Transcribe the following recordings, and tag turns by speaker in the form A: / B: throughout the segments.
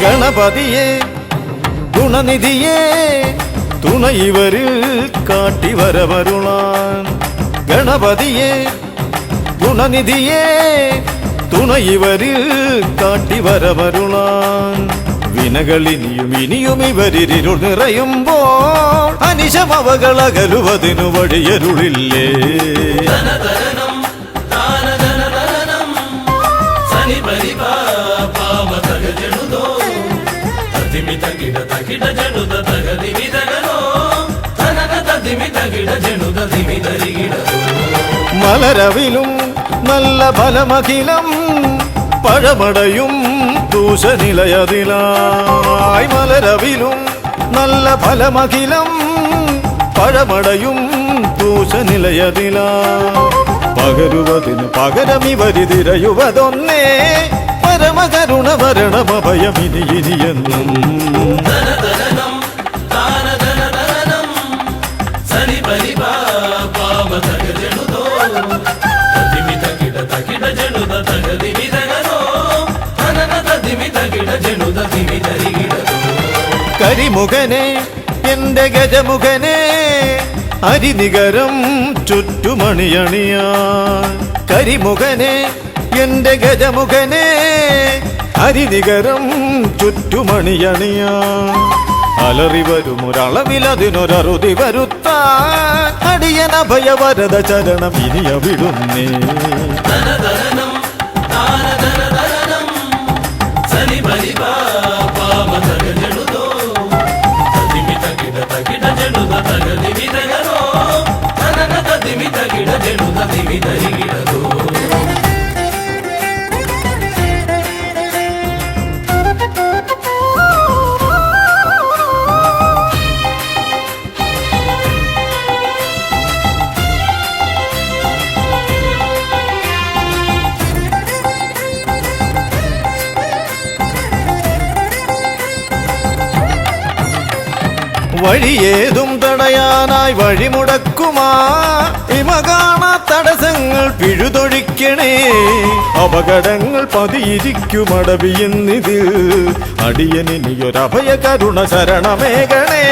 A: ഗണപതിയെ ഗുണനിധിയെ തുണയിവരിൽ കാട്ടി വരവരുളാൻ ഗണപതിയെ ഗുണനിധിയെ തുണയിവരിൽ കാട്ടി വരവരുളാൻ വിനകളിനിയും ഇനിയും ഇവരിരുൾ നിറയുമ്പോൾ അനിശമവകളകലുവതിനു വഴിയരുളില്ലേ മലരവിലും നല്ല ഫലമഖിലം പഴമടയും ദൂഷനിലയതിലായി മലരവിലും നല്ല ഫലമഖിലം പഴമടയും ദൂഷനിലയതിലാ പകരുവതിന് പകരമിവരിതിരയുവതൊന്നേ പരമകരുണ മരണമഭയമിനി ഇനിയെന്നും കരിമുഖനെ എന്റെ ഗജമുഖനെ അരിനികരം ചുറ്റുമണിയണിയാൻ കരിമുഖനെ എന്റെ ഗജമുഖനെ അരിനികരം ചുറ്റുമണിയണിയാൻ അലറി വരും ഒരളവിലതിനൊരറുതി വരുത്താൻ അടിയനഭയവരദ ചരണം ഇനി അവിടുന്നേ വഴിയേതും തടയാനായി വഴിമുടക്കുമാ ഇമകാണ തടസ്സങ്ങൾ പിഴുതൊഴിക്കണേ അപകടങ്ങൾ പതിയിരിക്കുമടവിയെന്നിതിൽ അടിയനിയൊരഭയ കരുണ ശരണമേകണേ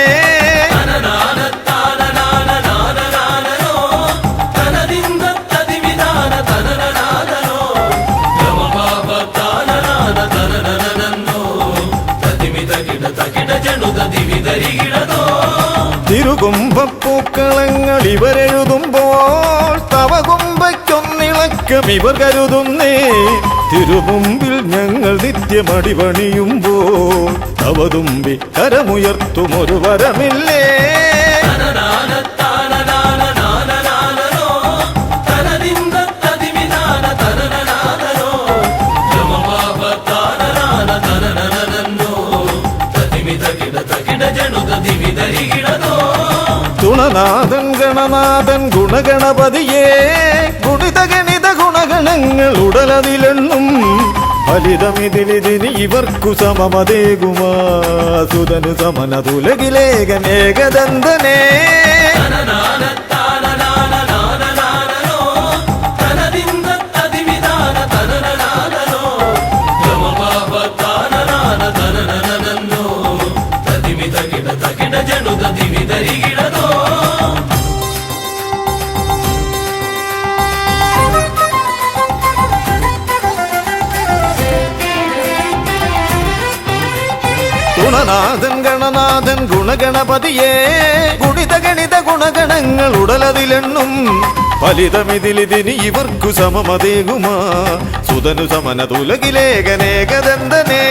A: തിരുകുംഭപ്പൂക്കളങ്ങൾ ഇവരെഴുതുമ്പോൾ തവ കുംഭയ്ക്കൊന്നിളക്കം ഇവർ കരുതുന്നേ തിരുമുമ്പിൽ ഞങ്ങൾ നിത്യമടിപണിയുമ്പോൾ തവതുമ്പി കരമുയർത്തുമൊരു വരമില്ലേ തുണനാഥൻ ഗണനാഥൻ ഗുണഗണപതിയേ ഗുണിത ഗണിത ഗുണഗണങ്ങൾ ഉടലതിലെണ്ണും ഫലിതമിതിലിതിന് ഇവർക്കു സമമതേകുമാ സുതനു സമനതുലകിലേകനേകദന്തനേ ഗുണനാഥൻ ഗണനാഥൻ ഗുണഗണപതിയേ ഗുണിത ഗണിത ഗുണഗണങ്ങൾ ഉടലതിലെണ്ണും ഫലിതമിതിലിതിന് ഇവർക്കു സമമതേകുമാ സുതനു സമനതുലകിലേകനേകദന്തനേ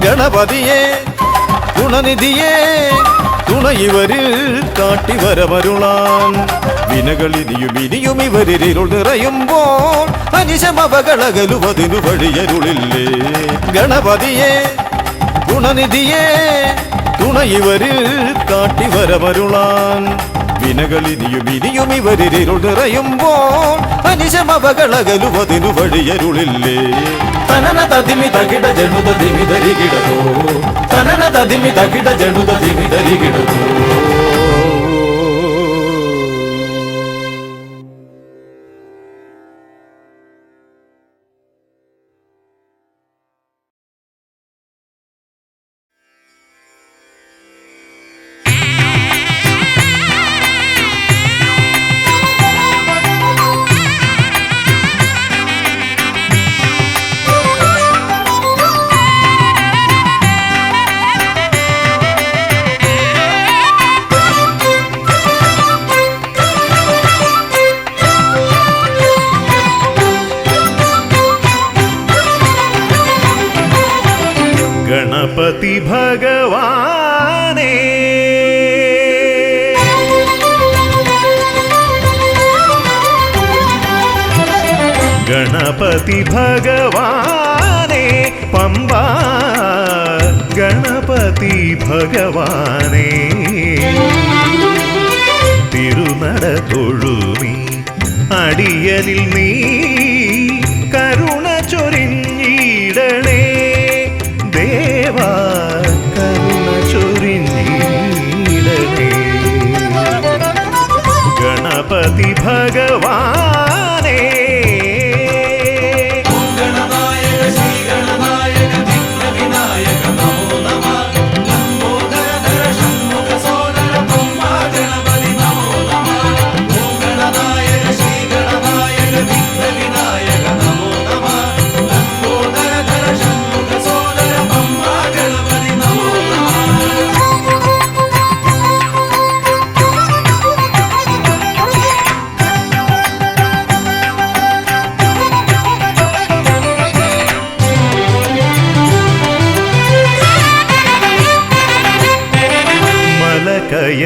A: ഗണപതിയെ ഗുണനിധിയെ തുണയിവരിൽ കാട്ടി വരവരുളാൻ വിനകളിനിയും ഇനിയും ഇവരിരുൾ നിറയുമ്പോൾ അനിശമവകളകലുവതിനു വഴിയരുളില്ലേ ഗണപതിയെ ഗുണനിധിയെ തുണയിവരിൽ കാട്ടി വരവരുളാൻ വിനകളിനിയും ഇനിയും ഇവരിരുൾ നിറയുമ്പോൾ അനിശമവകളകലുവതിനു വഴിയരുളില്ലേ തനന തതിമി തകിട ജനുത ദിമിതരികിടതോ തനന തദിമി തകിട ജടുത ദിമി തരികിടതു.
B: गणपति भगवाने गणपति भगवाने पंबा गणपति भगवाने തിരുനട തൊഴുമി അടിയനിൽ നീ കരുണ ചൊരിഞ്ഞിടണേ ദേവാ കരുണ ചൊരിഞ്ഞിടണേ ഗണപതി ഭഗവാനേ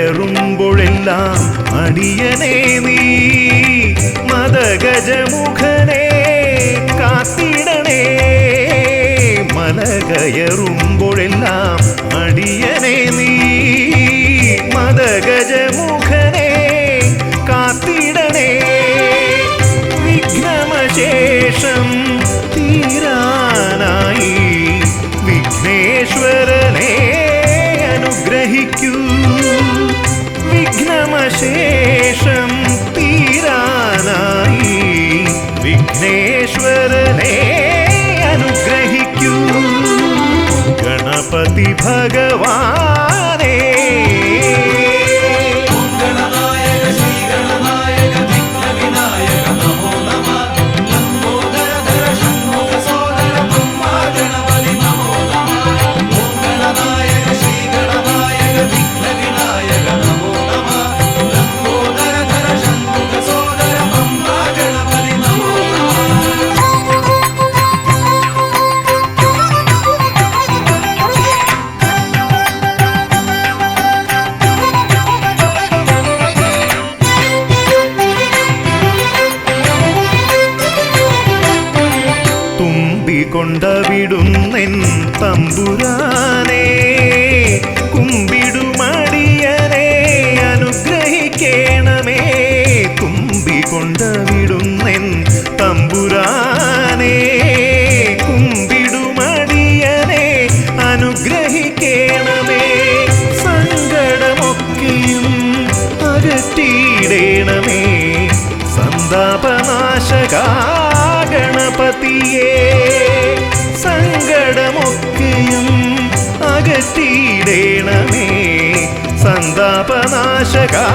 B: കയറുമ്പോഴെല്ലാം അടിയനേ നീ മദഗജമുഖനെ കാത്തിടണേ മല കയറുമ്പോഴെല്ലാം അടിയനേ നീ മദഗജമുഖനെ കാത്തിടണേ വിഘ്നമശേഷം തീരാനായി വിഘ്നേശ്വരനെ അനുഗ്രഹിക്കൂ വിഘ്നമശേഷം തീരാനായി വിഘ്നേശ്വരനെ അനുഗ്രഹിക്കൂ ഗണപതി ഭഗവാനേ കൊണ്ടവിടുന്നെൻ തമ്പുരാനെ കുമ്പിടുമടിയനെ അനുഗ്രഹിക്കണമേ കുമ്പികൊണ്ടവിടുന്നെൻ തമ്പുരാനെ കുമ്പിടുമടിയനെ അനുഗ്രഹിക്കണമേ സങ്കടമൊക്കെയും അകറ്റിയിടണമേ സന്താപനാശകാ ഗണപതിയേ സങ്കടമൊക്കെയും അകറ്റിയിടണമേ സന്താപനാശകാ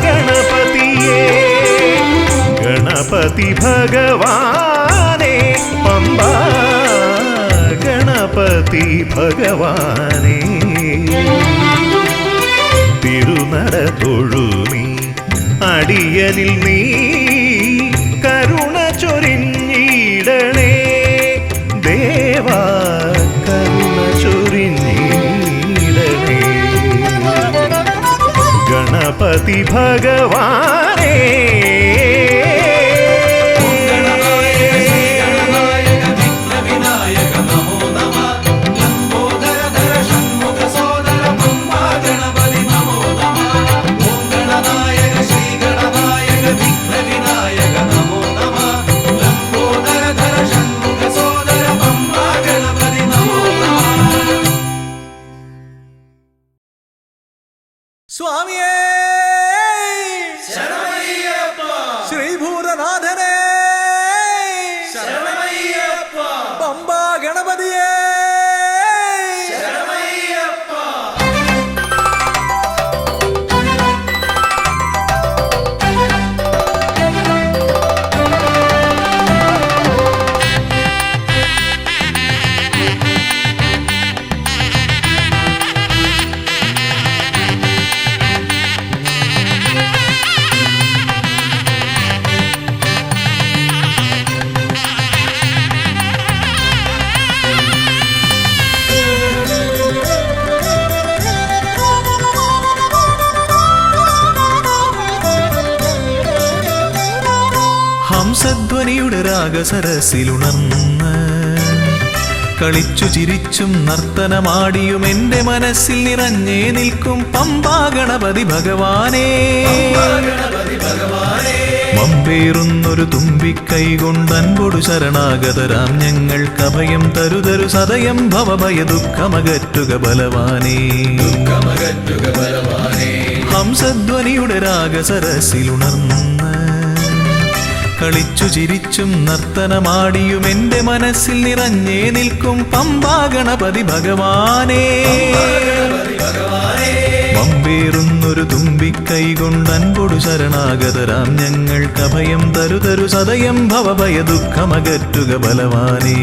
B: ഗണപതിയേ ഗണപതി ഭഗവാനേ പമ്പാ ഗണപതി ഭഗവാനേ തിരുനട തൊഴുമി അടിയനിൽ നീ കരുണ ചൊരിഞ്ഞിടണേ ദേവാ കരുണ ചൊരിഞ്ഞിടണേ ഗണപതി ഭഗവാനേ
C: സ്വാമിയേ ശ്രീഭൂതനാഥനേ പമ്പാ ഗണപതിയേ
B: ഹംസധ്വനിയുടെ രാഗസരസിലുണർന്ന് കളിച്ചു ചിരിച്ചും നർത്തനമാടിയും എന്റെ മനസ്സിൽ നിറഞ്ഞേ നിൽക്കും പമ്പാ ഗണപതി ഭഗവാനേ. മമ്പേറുന്നൊരു തുമ്പിക്കൈ കൊണ്ടൻപൊടു ശരണാഗതരാം ഞങ്ങൾക്ക് അഭയം തരുതരു സദയം ഭവഭയ ദുഃഖമകറ്റുക ബലവാനേ. ഹംസധ്വനിയുടെ രാഗസരസിലുണർന്ന് കളിച്ചു ചിരിച്ചും നർത്തനമാടിയും എന്റെ മനസ്സിൽ നിറഞ്ഞേ നിൽക്കും പമ്പാ ഗണപതി ഭഗവാനേ. മമ്പേറുന്നൊരു തുമ്പിക്കൈ കൊണ്ടൻപൊടു ശരണാഗതരാം ഞങ്ങൾക്ക് അഭയം തരുതരു സദയം ഭവഭയ ദുഃഖമകറ്റുക ബലവാനേ.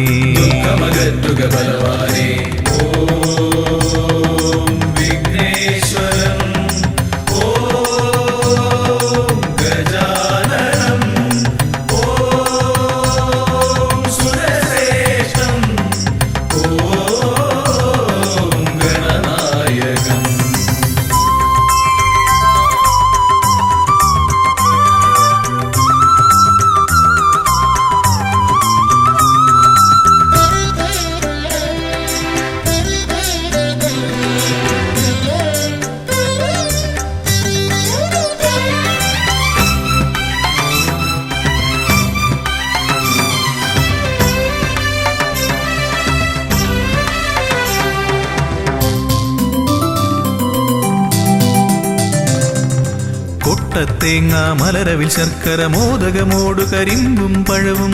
B: കൊട്ടത്തേങ്ങ മലരവിൽ ശർക്കര മോദകമോടു കരിമ്പും പഴവും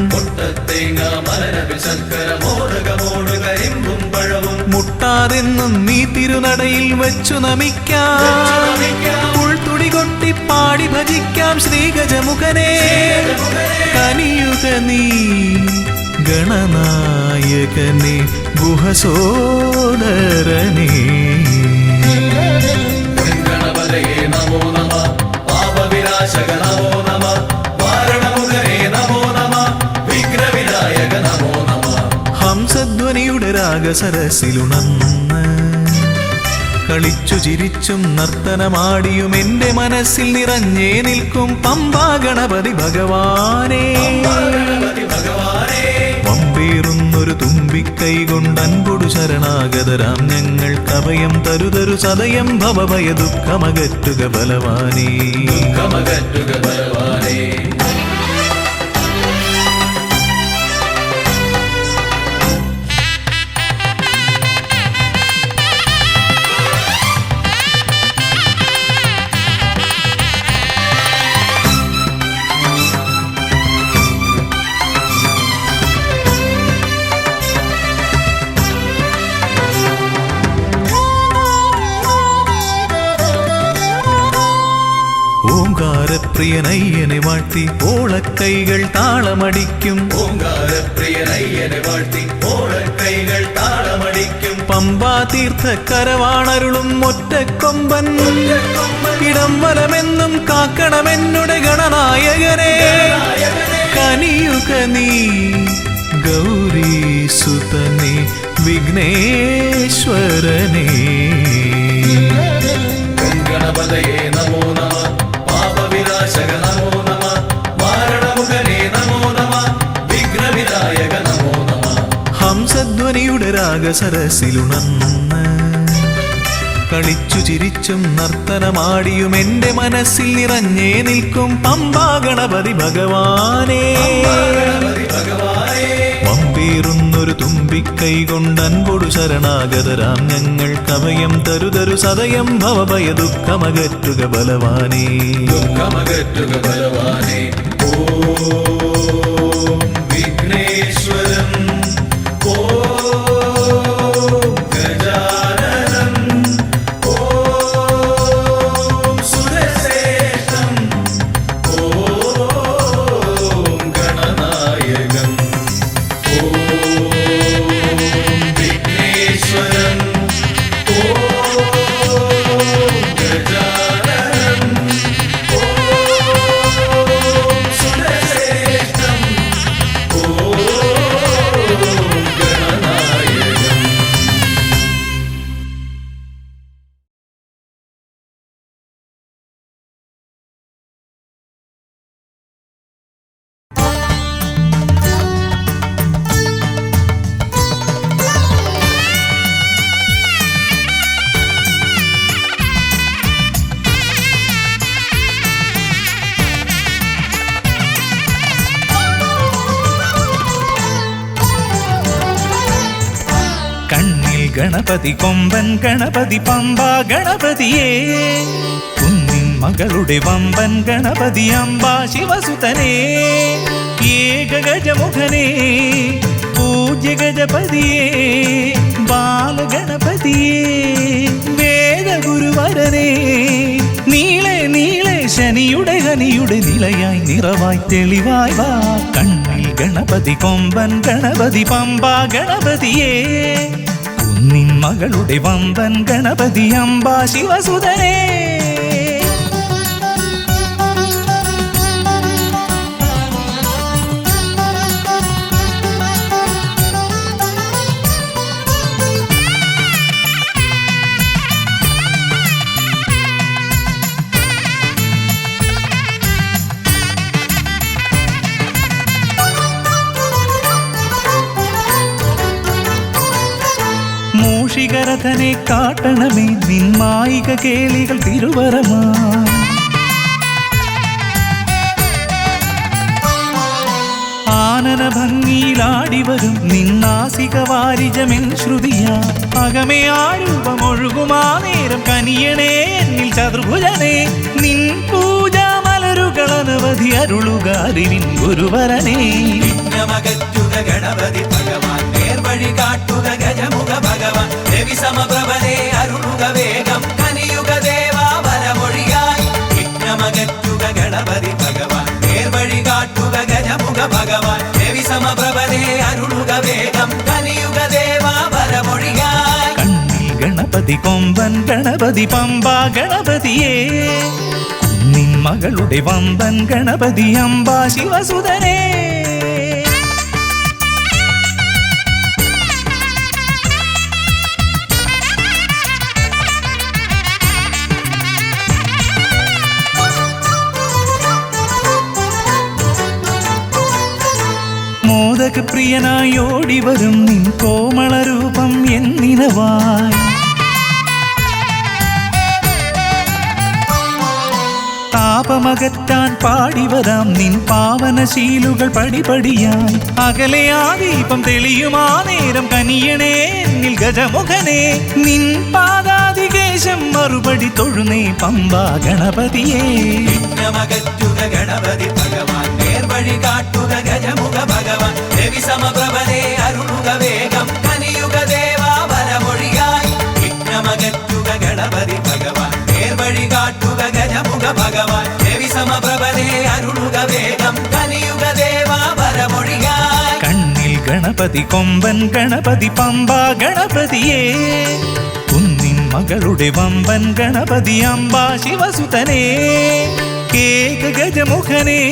B: മുട്ടാതെന്നും നീ തിരുനടയിൽ വെച്ചു നമിക്കാം. ഉൾത്തുടി കൊട്ടി പാടി ഭജിക്കാം ശ്രീഗജമുഖനെ. കനിയുക നീ ഗണനായകനെ ഗുഹസോദരനേ. ഹംസധ്വനിയുടെ രാഗസരസിലുണർന്ന് കളിച്ചു ചിരിച്ചും നർത്തനമാടിയും എന്റെ മനസ്സിൽ നിറഞ്ഞേ നിൽക്കും പമ്പാ ഗണപതി ഭഗവാനേ. പമ്പേറുന്നൊരു തുമ്പിക്കൈ കൊണ്ടൻപൊടു ശരണാഗതരാം ഞങ്ങൾക്ക് അഭയം തരുതരു സദയം ഭവഭയ ദുഃഖമകറ്റുക ബലവാനേ. ഓംകാരപ്രിയനയ്യനെ വാഴ്ത്തി ഓളക്കൈകൾ താളമടിക്കും. പമ്പാ തീർത്ഥക്കരവാണരുളും ഒറ്റക്കൊമ്പൻ. ഇടം വലമെന്നും കാക്കണമെന്നുടെ ഗണനായകനെ. കനിയുക നീ ഗൗരീസുതനെ വിഘ്നേശ്വരനേ.
A: ഗണപതയേ നമോ നമഃ. പാപവിനാശക നമോ നമഃ. മാരണമുഖനേ നമോ നമഃ. വിഘ്നവിനായക നമോ നമഃ.
B: ഹംസധ്വനിയുടെ രാഗസരസിലുണർന്ന് കളിച്ചു ചിരിച്ചും നർത്തനമാടിയും എന്റെ മനസ്സിൽ നിറഞ്ഞേ നിൽക്കും പമ്പാ ഗണപതി ഭഗവാനേ. വമ്പേറുന്നൊരു തുമ്പിക്കൈ കൊണ്ടൻപൊടു ശരണാഗതരാം ഞങ്ങൾക്കഭയം തരുതരു സദയം ഭവഭയ ദുഃഖമകറ്റുക ബലവാനേ.
A: ദുഃഖമകറ്റുക ബലവാനേ. ഓം വിഘ്നേശ്വരം ഓം ഗജാനനം ഓം സുരശ്രേഷ്ഠം ഓം ഗണനായകം. ഓം വിഘ്നേശ്വരം ഓം ഗജാനനം ഓം സുരശ്രേഷ്ഠം ഓം ഗണനായകം.
B: കണ്ണിൽ ഗണപതി കൊമ്പൻ ഗണപതി പമ്പ ഗണപതിയേ. കുന്നിൻ മകളുടെ വമ്പൻ ഗണപതി അംബ ശിവസുതനേ. ഏകഗജമുഖനേ പൂജ്യ ഗജപതിയേ. ബാലഗണപതിയേ വേദഗുരുവരനേ. നീളെ നീളെ ശനിയുടെ ഹനിയുടെ നിലയായി നിറവായി തെളിവായി വാ. കണ്ണിൽ ഗണപതി കൊമ്പൻ ഗണപതി പമ്പ ഗണപതിയേ. കുന്നിൻ മകളുടെ വമ്പൻ ഗണപതി അംബ ശിവസുതനേ. മൂഷികരഥനെ കാട്ടണമേ നിന്മായിക കേളികൾ തിരുവരമാ. ആനന ഭംഗിയിലാടിവരും നിന്നാസിക വാരിജമെൻ ശ്രുതിയാ. അകമേ ആരൂപമൊഴുകുമാ നേരം കനിയണേ എന്നിൽ ചതുർഭുജനേ. നിൻ പൂജാ മലരുകളനവധി അരുളുകാരിൻ ഗുരുവരനേ.
C: വിഘ്നമകറ്റുക ഗണപതി ഭഗവാൻ നേർവഴി കാട്ടുക ഗജമുഖ ഭഗവാൻ. രവി സമപ്രഭനെ അരുളുക വേഗം കനിയുക ദേവാ വരമൊഴിയായി. വിഘ്നമകറ്റുക ഗണപതി ഭഗവാൻ നേർവഴി കാട്ടുക ഗജമുഖ ഭഗവാൻ. രവി സമപ്രഭനെ അരുളുക വേഗം കനിയുക ദേവാ വരമൊഴിയായി.
B: കണ്ണിൽ ഗണപതി കൊമ്പൻ ഗണപതി പമ്പ ഗണപതിയേ. കുന്നിൻ മകളുടെ വമ്പൻ ഗണപതി അംബ ശിവസുതനേ. മോദകപ്രിയനായി ഓടിവരും നിൻ കോമളരൂപം എന്നിനവായി. താപമകറ്റാൻ പാടിവരാം നിൻ പാവനശീലുകൾ പടിപടിയായി. അകലെ ആ ദീപം തെളിയുമാ നേരം കനിയണേ എന്നിൽ ഗജമുഖനേ. നിൻ പാദാതികേശം മറുപടി തൊഴുന്നേ പമ്പ ഗണപതിയേ.
C: വിഘ്നമകറ്റുക ഗണപതി ഭഗവാൻ നേർവഴി കാട്ടുക ഗജമുഖ ഭഗവാൻ. രവി സമപ്രഭനെ അരുളുക വേഗം കനിയുക ദേവാ വരമൊഴിയായി. വിഘ്നമകറ്റുക ഗണപതി ഭഗവാൻ നേർവഴി കാട്ടുക ഗജമുഖ ഭഗവാൻ. രവി സമപ്രഭനെ അരുളുക വേഗം കനിയുക ദേവാ വരമൊഴിയായി.
B: കണ്ണിൽ ഗണപതി കൊമ്പൻ ഗണപതി പമ്പ ഗണപതിയേ. കുന്നിൻ മകളുടെ വമ്പൻ ഗണപതി അംബ ശിവസുതനേ. ഏകഗജമുഖനേ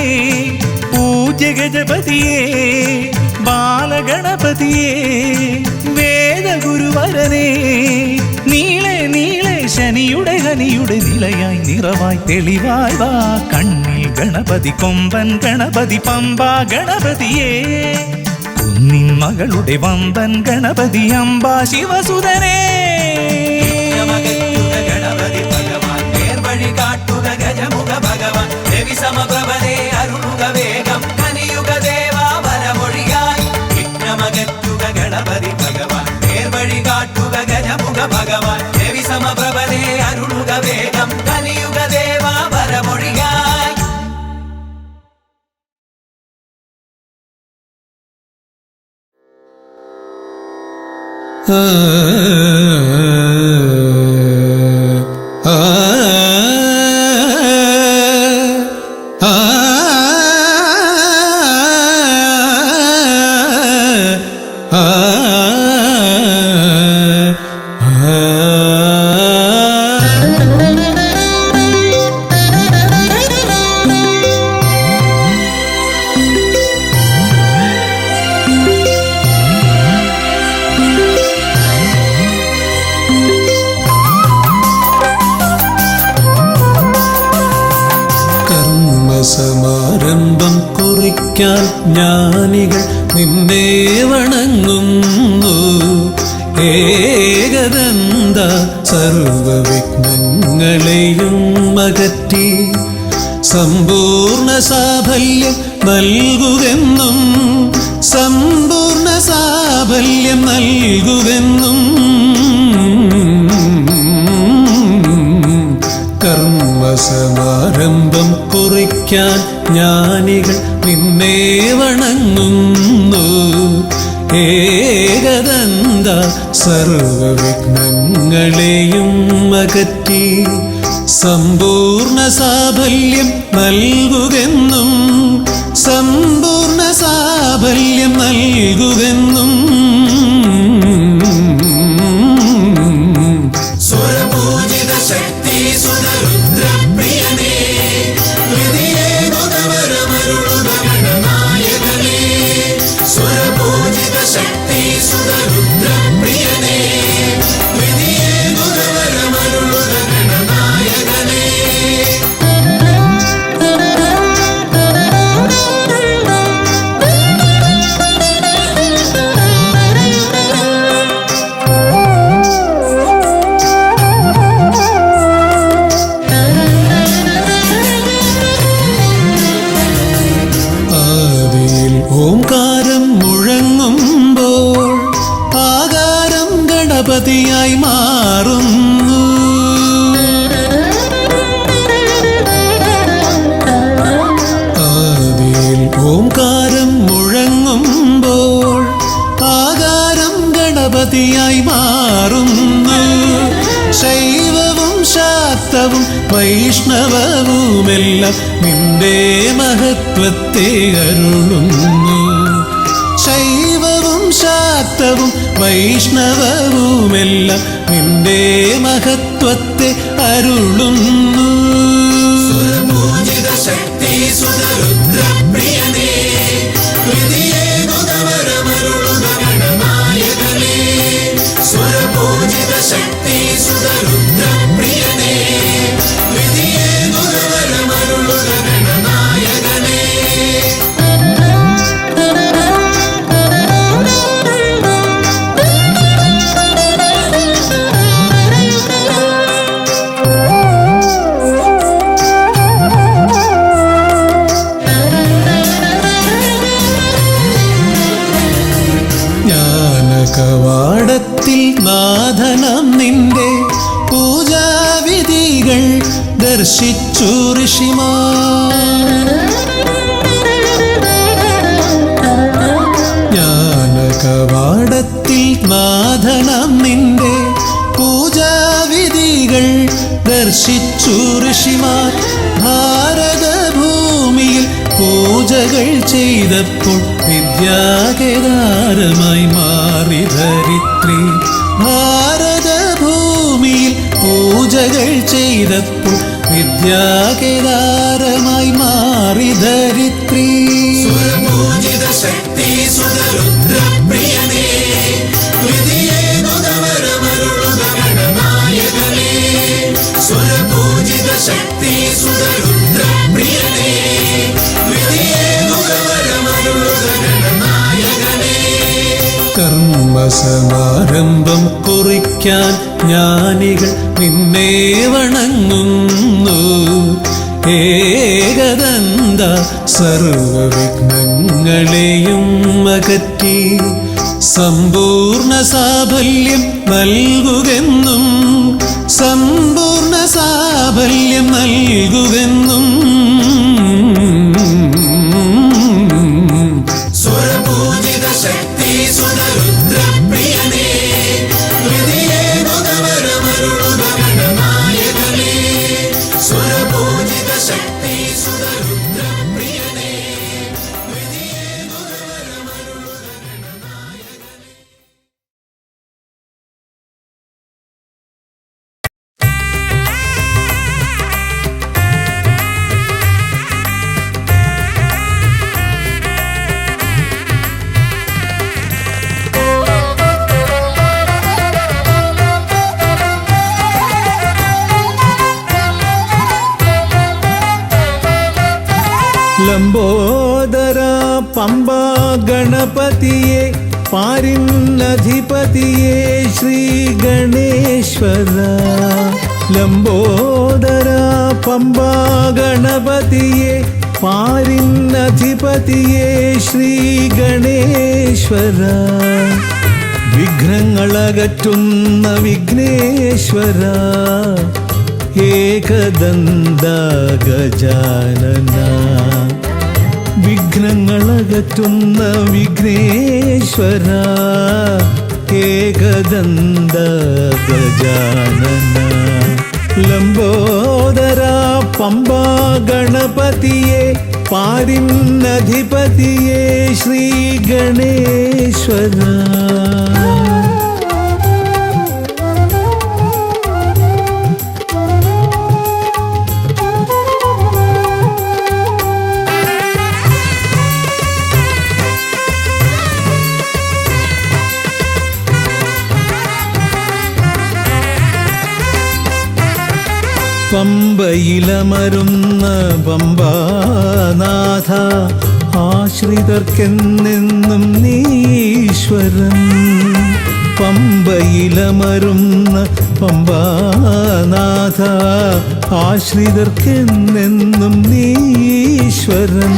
B: പൂജ്യ ഗജപതിയേ. ബാലഗണപതിയേ വേദഗുരുവരനേ. നീളെ നീളെ ശനിയുടെ ഹനിയുടെ നിലയായി നിറവായി തെളിവായി വാ. കണ്ണിൽ ഗണപതി കൊമ്പൻ ഗണപതി പമ്പ ഗണപതിയേ. കുന്നിൻ മകളുടെ വമ്പൻ ഗണപതി അംബ ശിവസുതനേ.
C: വിഘ്നമകറ്റുക ഗണപതി ഭഗവാൻ നേർവഴി കാട്ടുക ഗജമുഖ ഭഗവാൻ. രവി സമപ്രഭനെ അരുളുക വേഗം കനിയുക ദേവാ വരമൊഴിയായി. വിഘ്ന സമപ്രഭനെ അരുളുക വേഗം കലിയുഗ ദേവാ വരമൊഴിയായി.
D: സമാരംഭം കുറിക്കാൻ ജ്ഞാനികൾ നിന്നെ വണങ്ങുന്നു. ഏകദന്ത സർവവിഘ്നങ്ങളെയും അകറ്റി സമ്പൂർണ്ണ സാഫല്യം നൽകുകെന്നും സമ്പൂർണ്ണ സാഫല്യം നൽകുകെന്നും കർമ്മസമാരംഭം കുറിക്കാൻ ജ്ഞാനികൾ നിന്നെ വണങ്ങുന്നു. ഏകദന്ത സർവവിഘ്നങ്ങളെയും അകറ്റി സമ്പൂർണ്ണ സാഫല്യം നൽകുകെന്നും സമ്പൂർണ്ണ സാഫല്യം നൽകുകെന്നും
C: സ്വരപൂജിത ശക്തി സുതരുദ്രപ്രിയനേ ഹൃദയേ മുതവരമരുളുക ഗണനായകനേ. സ്വരപൂജിത ശക്തി സുതരുദ്രപ്രിയനേ ഹൃദയേ മുതവരമരുളുക ഗണനായകനേ.
D: ഓംകാരം മുഴങ്ങുമ്പോൾ ആകാരം ഗണപതിയായി മാറുന്നു. ആദിയിൽ ഓംകാരം മുഴങ്ങുമ്പോൾ ആകാരം ഗണപതിയായി മാറുന്നു. ശൈവവും ശാക്തവും വൈഷ്ണവവുമെല്ലാം നിന്റെ മഹത്വത്തെ അരുളുന്നു. ശൈവവും ശാക്തവും വൈഷ്ണവവുമെല്ലാം നിന്റെ മഹത്വത്തെ അരുളുന്നു.
C: സ്വരപൂജിത ശക്തി സുതരുദ്രപ്രിയനേ ഹൃദയേ മുതവരമരുളുക ഗണനായകനേ. സ്വരപൂജിത ശക്തി സുതരുദ്രപ്രിയനേ ഹൃദയേ മുതവരമരുളുക ഗണനായകനേ.
D: ജ്ഞാനകവാടത്തിൽ നാഥനം നിന്റെ പൂജാവിധികൾ ദർശിച്ചു ഋഷിമാർ. ജ്ഞാനകവാടത്തിൽ നാഥനം നിന്റെ പൂജാവിധികൾ ദർശിച്ചു ഋഷിമാർ. ഭാരതഭൂമിയിൽ പൂജകൾ ചെയ്തപ്പോൾ വിദ്യാകേദാരമായി മാറി ധരിത്രി. ഭാരതഭൂമിയിൽ പൂജകൾ ചെയ്തപ്പോൾ വിദ്യാകേദാരമായി മാറി ധരിത്രി.
C: സ്വരപൂജിത ശക്തി സുതരുദ്രപ്രിയനേ ഹൃദയേ മുതവരമരുളുക ഗണനായകനേ. സ്വരപൂജിത ശക്തി സുതരുദ്രപ്രിയനേ ഹൃദയേ മുതവരമരുളുക ഗണനായകനേ.
D: കർമ്മസമാരംഭം കുറിക്കാൻ ജ്ഞാനികൾ നിന്നെ വണങ്ങുന്നു. ഏകദന്ത സർവവിഘ്നങ്ങളെയും അകറ്റി സമ്പൂർണ്ണ സാഫല്യം നൽകുകെന്നും സമ്പൂർണ്ണ സാഫല്യം നൽകുകെന്നും
C: സുരപൂജിത ശക്തി സുതരുദ്രപ്രിയനേ ഹൃദയേ മുഖവരമരുളുക ഗണനായകനേ സുരപൂജിത ശക്തി സുതരുദ്രപ്രിയനേ ഹൃദയേ മുഖവരമരുളുക ഗണനായകനേ.
D: ലംബോദര പമ്പ ഗണപതിയെ പാരിന്നധിപതിയെ ശ്രീ ഗണേശ്വര ലംബോദര പമ്പ ഗണപതിയെ പാരിന്നധിപതിയെ ശ്രീ ഗണേശ്വര വിഘ്നങ്ങളകറ്റുന്ന വിഘ്നേശ്വര ഏകദന്ത ഗജാനന വിഘ്നങ്ങളകറ്റുന്ന വിഘ്നേശ്വര ഏകദന്ത ഗജാനന ലംബോദര പമ്പ ഗണപതിയെ പാരിന്നധിപതിയെ ശ്രീ ഗണേശ്വര പമ്പയിലമരുന്ന പമ്പാനാഥ ആശ്രിതർക്കെന്നെന്നും നീശ്വരൻ പമ്പയിലമരുന്ന പമ്പാനാഥ ആശ്രിതർക്കെന്നെന്നും നീശ്വരൻ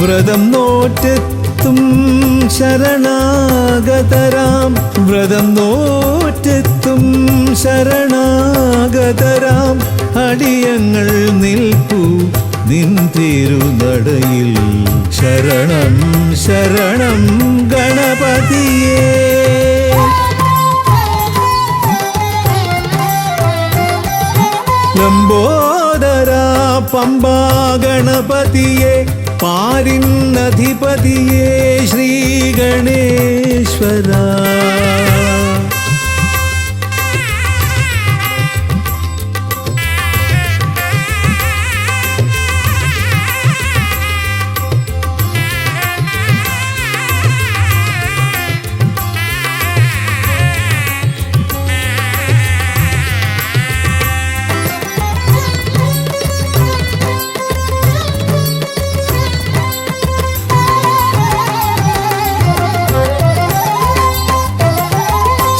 D: വ്രതം നോറ്റെത്തും ശരണാഗതരാം വ്രതം നോറ്റെത്തും ശരണാഗതരാം അടിയങ്ങൾ നിൽപ്പു നിൻ തിരുനടയിൽ ശരണം ശരണം ഗണപതിയേ ലംബോദര പമ്പ ഗണപതിയെ പാരിന്നധിപതിയെ ശ്രീ ഗണേശ്വര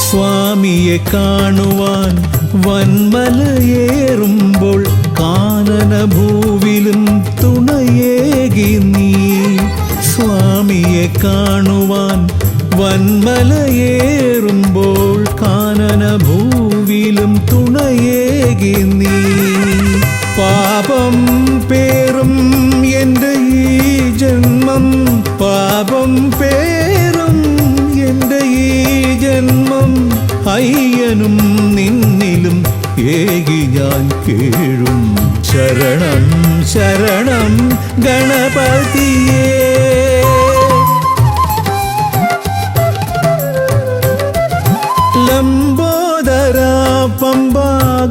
D: സ്വാമിയെ കാണുവാൻ വന്മലയേറുമ്പോൾ കാനനഭൂവിലും തുണയേകി നീ സ്വാമിയെ കാണുവാൻ വന്മലയേറുമ്പോൾ കാനനഭൂവിലും തുണയേകി നീ പാപം പേറും എൻ്റെ ഈ ജന്മം പാപം പേറും എൻ്റെ ഈ ജന്മം അയ്യനും നിന്നിലും ഏകി ഞാൻ കേഴും ശരണം ശരണം ഗണപതിയേ ലംബോദര പമ്പ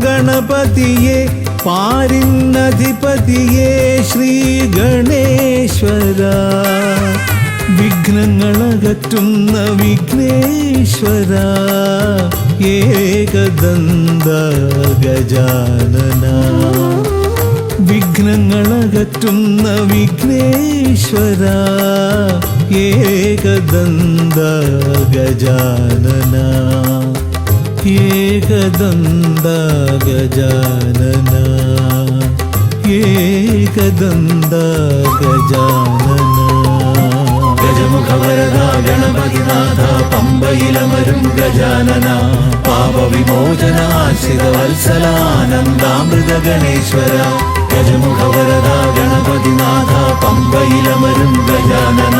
D: ഗണപതിയെ പാരിന്നധിപതിയെ ശ്രീ ഗണേശ്വര വിഘ്നങ്ങളകറ്റുന്ന വിഘ്നേശ്വര ഏകദന്ത ഗജാനന വിഘ്നങ്ങളകറ്റുന്ന വിഘ്നേശ്വര ഏകദന്ത ഗജാനന ഏകദന്ത ഗജാനന ഏകദന്ത ഗജാനന ഗജമുഖ ഗജമുഖവരദ ഗണപതിനാഥ പമ്പയിലമരും ഗജാനന പാപവിമോചനാശ്രിത വത്സലാനന്ദാമൃത ഗണേശ്വര ഗജമുഖവരദ ഗണപതിനാഥ പമ്പയിലമരും ഗജാനന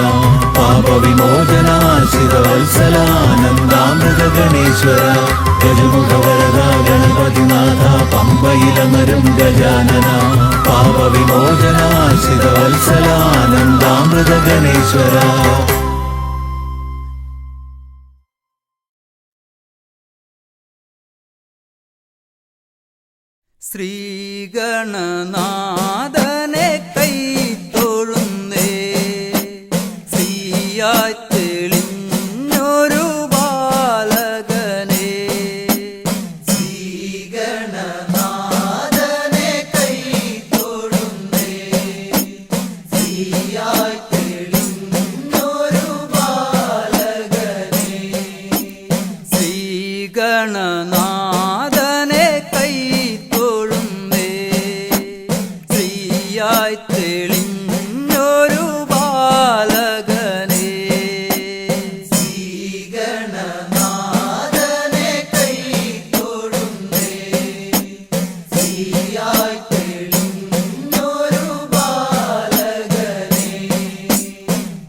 D: പാപവിമോചനാശ്രിത വത്സലാനന്ദാമൃത ഗണേശ്വര ഗജമുഖവരദ ഗണപതിനാഥ പമ്പയിലമരും ഗജാനന പാപവിമോചനാശ്രിത വത്സലാനന്ദാമൃത ഗണേശ്വര.
E: ശ്രീഗണനാഥനെ കൈത്തൊഴുന്നേ ശ്രീയായി തെളിഞ്ഞൊരു ബാലകനെ ശ്രീഗണനാഥനെ കൈത്തൊഴുന്നേ ശ്രീയായി തെളിഞ്ഞൊരു ബാലകനെ ശ്രീഗണനാഥനെ തെളിഞ്ഞൊരു ബാലകനെ ശ്രീഗണനാഥനെ കൈത്തൊഴുന്നേ ശ്രീയായി തെളിഞ്ഞൊരു ബാലകനെ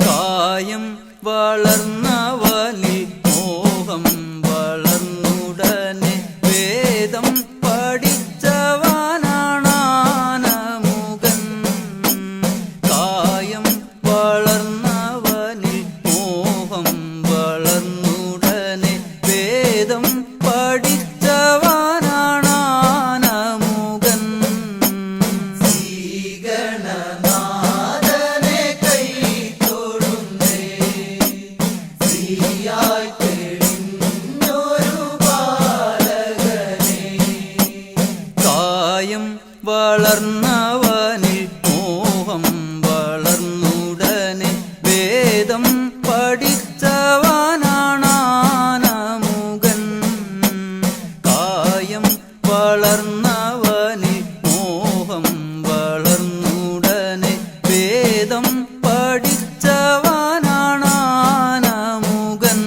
E: കായം വളർന്നവനിൽ മോഹം വളർന്നുടനെ വേദം വളർന്നവനിൽ മോഹം വളർന്നുടനെ വേദം പഠിച്ചവനാണാനമുകൻ കായം വളർന്നവനിൽ മോഹം വളർന്നുടനെ വേദം പഠിച്ചവനാണാനമുകൻ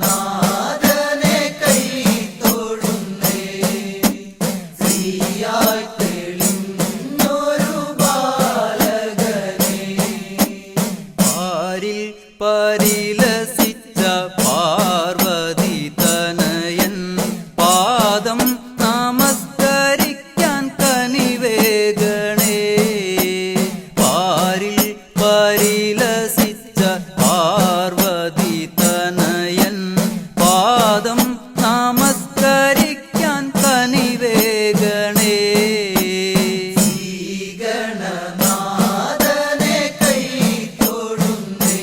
E: ശ്രീഗണനാഥനെ കൈത്തൊഴുന്നേ ശ്രീയായി തെളിഞ്ഞൊരു ബാലകനെ പാരിൽ പരിലസിച്ച പാർവതി തനയൻ പാദം നമസ്കരിക്കാൻ കനിവേഗണേ പാരിൽ പരിലസിച്ച പാർവതി തനയൻ പാദം നമസ്കരിക്കാൻ കനിവേഗണേ ശ്രീഗണനാഥനെ കൈത്തൊഴുന്നേ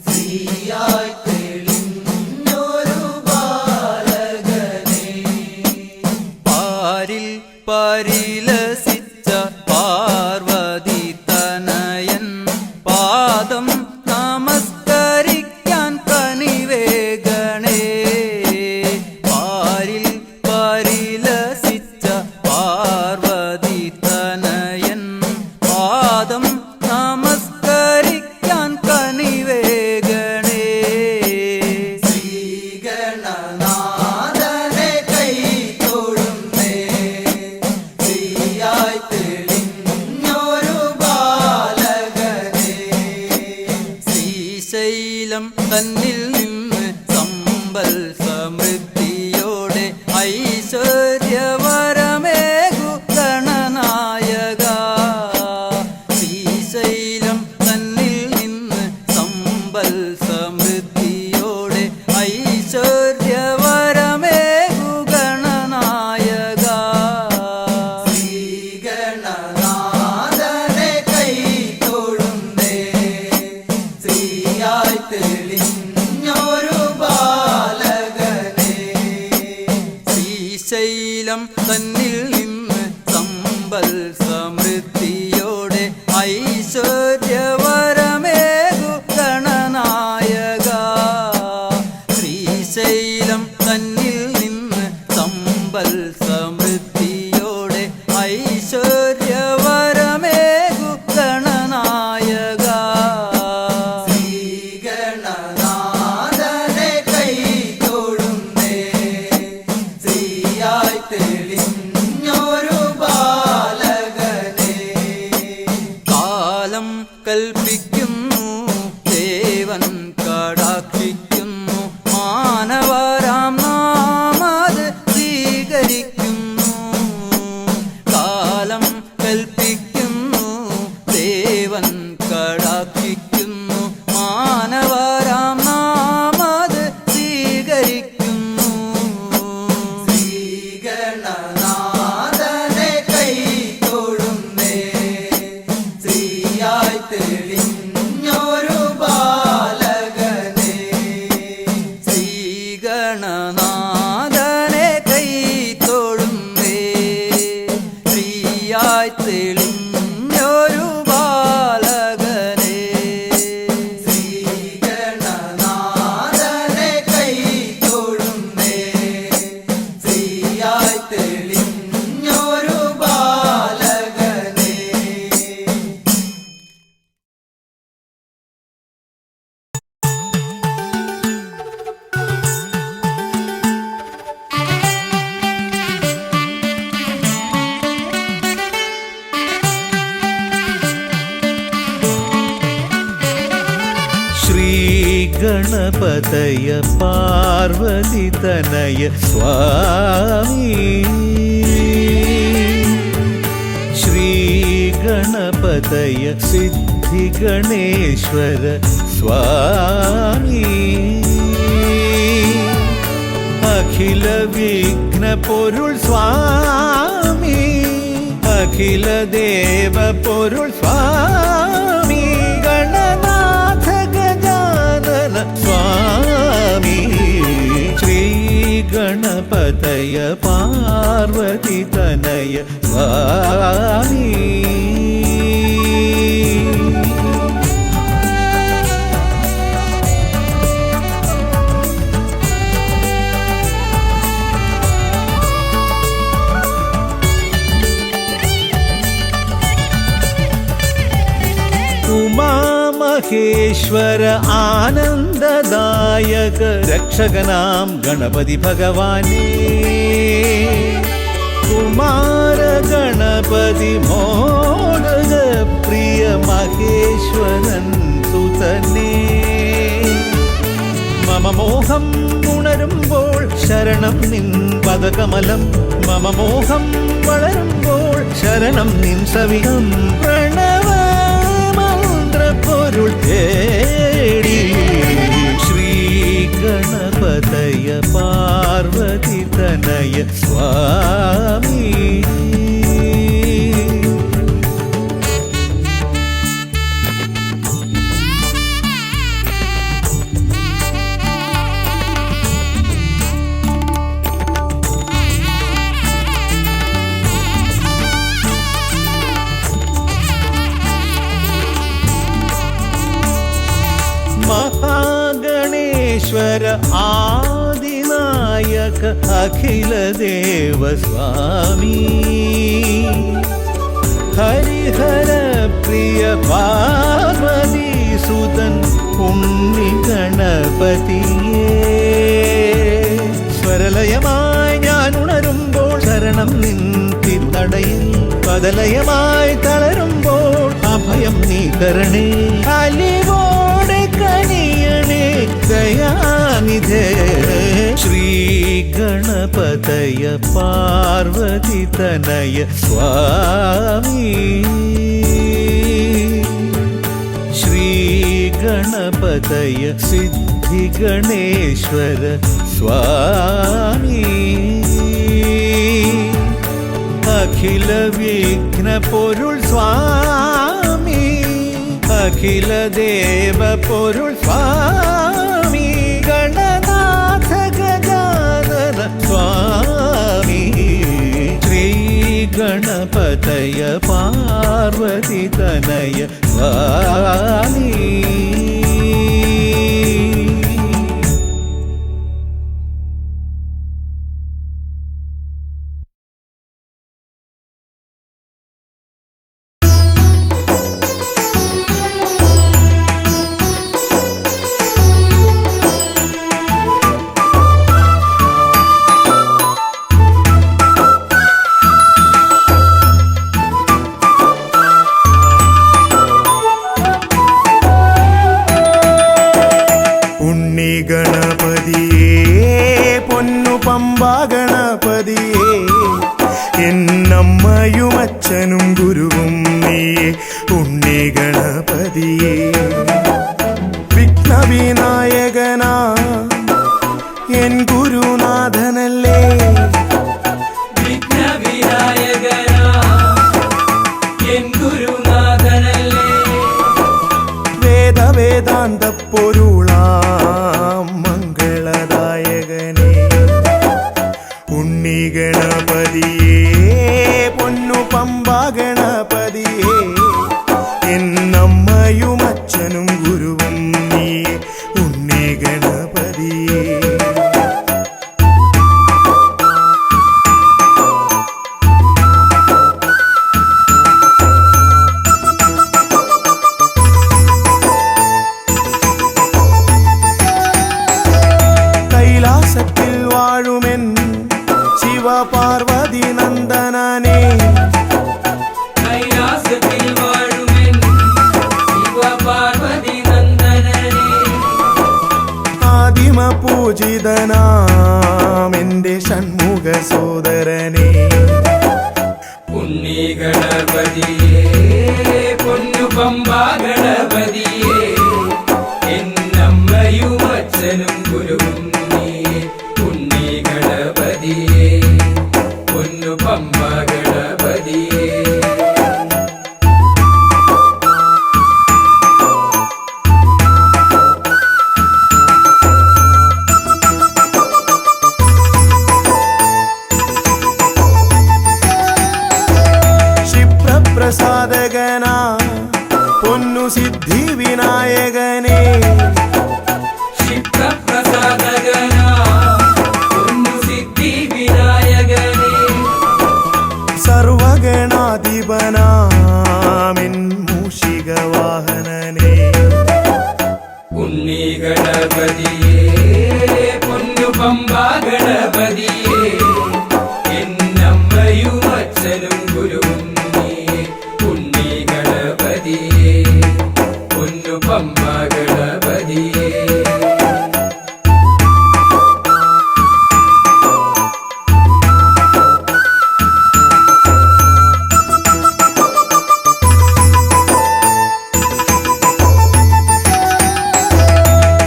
E: ശ്രീയായി തെളിഞ്ഞൊരു ബാലകനെ പാരിൽ പരിലസിച്ച പാർവതി തനയൻ പാദം നമസ്കരിക്കാൻ കനിവേഗണേ പാരിൽ പരിലസിച്ച പാർവതി തനയൻ പാദം നമസ്കരിക്കാൻ കനിവേഗണേ ശ്രീഗണനാഥനെ കൈത്തൊഴുന്നേ ശ്രീയായി തെളിഞ്ഞൊരു ബാലകനെ ശ്രീശൈലം തന്നിൽ നിന്ന് സമ്പൽ സമൃദ്ധിയോടെ ഐശ്വര്യവരമേകു ഗണനായക ശ്രീശൈലം തന്നിൽ നിന്ന് സമ്പൽ സമൃദ്ധിയോടെ ഐശ്വര്യവരമേകു ഗണനായക ശ്രീഗണനാഥനെ കൈത്തൊഴുന്നേ ശ്രീയായി തെളിഞ്ഞൊരു ബാലകനെ ശ്രീശൈലം തന്നിൽ നിന്ന് സമ്പൽ സമൃദ്ധിയോടെ ഐശ്വര്യവരമേകു ഗണനായക ശ്രീശൈലം തന്നിൽ നിന്ന് സമ്പൽ സമൃദ്ധിയോടെ ഐശ്വര്യവരമേകു ഗണനായക ഗണനാഥനെ കൈ തൊഴുന്നേ ശ്രീയായി തെളിഞ്ഞൊരു ബാലകനെ ശ്രീഗണനാഥനെ കൈ തൊഴുന്നേ ശ്രീയായി തെളിഞ്ഞൊരു ബാലകനെ.
B: ശ്രീഗണപതയ പാർവതിതനയ സ്വാമി ശ്രീഗണപതയ സിദ്ധിഗണേശ്വര സ്വാമി അഖില വിഘ്ന പൊരുൾ സ്വാമി അഖില ദേവ പൊരുൾ സ്വാമി ഗണനാഥ ഗജാനന സ്വാമി ശ്രീ ഗണപതയ പാർവതിതനയ സ്വാമി. ഉമാമഹേശ്വര ആനന്ദദായക രക്ഷകനാം ഗണപതി ഭഗവാനേ കുമാര ഗണപതി മോദക പ്രിയ മഹേശ്വരൻ സുതനേ മമ മോഹം ഉണരുമ്പോൾ ശരണം നിൻ പദകമലം മമ മോഹം വളരുമ്പോൾ ശരണം നിൻ സവിധം പ്രണവ പൊരുൾ തേടി ശ്രീ ഗണപതയ പാർവതിതനയ സ്വാമി. മഹാഗണേശ്വര ആദിനായക അഖില ദേവ സ്വാമി ഹരിഹര പ്രിയ പാർവതി സുതൻ ഉണ്ണി ഗണപതിയേ സ്വരലയമായി ഞാൻ ഉണരുമ്പോൾ ശരണം നിൻ തിരുനടയിൽ പദലയമായി തളരുമ്പോൾ അഭയം നീ തരണേ അലിവോടെ കനിയണേ ദയാനിധേ ശ്രീ ഗണപതയ പാർവതിതനയ സ്വാമി ശ്രീ ഗണപതയ സിദ്ധിഗണേശ്വര സ്വാമി അഖില വിഘ്ന പൊരുൾ സ്വാമി അഖില ദേവ പൊരുൾ സ്വാമി ഗണനാഥ ഗജാനന സ്വാമി ശ്രീ ഗണപതയ പാർവതിതനയ സ്വാമി.
F: എന്നമ്മയും അച്ഛനും ഗുരുവും നീയേ ഉണ്ണി ഗണപതിയേ വിഘ്നവിനായകനാ എൻ ഗുരുനാഥനല്ലേ
C: വിഘ്നവിനായകനാ എൻ ഗുരുനാഥനല്ലേ
F: വേദവേദാന്ത പൊരുളാം മംഗളദായകൻ വാഴുമെൻ ശിവപാർവതി നന്ദനനെ
C: കൈലാസത്തിൽ വാഴുമെൻ ശിവപാർവതി നന്ദനനെ
F: ആദിമ പൂജിതനാം എന്റെ ഷൺമുഖ സോദരനെ
C: ഉണ്ണി ഗണപതിയേ പൊന്നു പമ്പാ ഗണപതിയേ എന്നമ്മയും അച്ഛനും ഗുരുവും നീയേ ഉണ്ണി ഗണപതിയേ പൊന്നു പമ്പാ ഗണപതിയേ
F: പ്രസാദകനാ പൊന്നു സിദ്ധി വിനായകനെ
C: ക്ഷിപ്രപ്രസാദകനാ പൊന്നു സിദ്ധി വിനായകനെ
F: സർവഗണാധിപനാമിൻ മൂഷിക വാഹനനെ
C: ഉണ്ണി ഗണപതിയേ പൊന്നു പമ്പാ ഗണപതിയേ എന്നമ്മയും അച്ഛനും ഗുരുവും ഉണ്ണി ഗണപതിയേ പൊന്നു പമ്പാ ഗണപതിയേ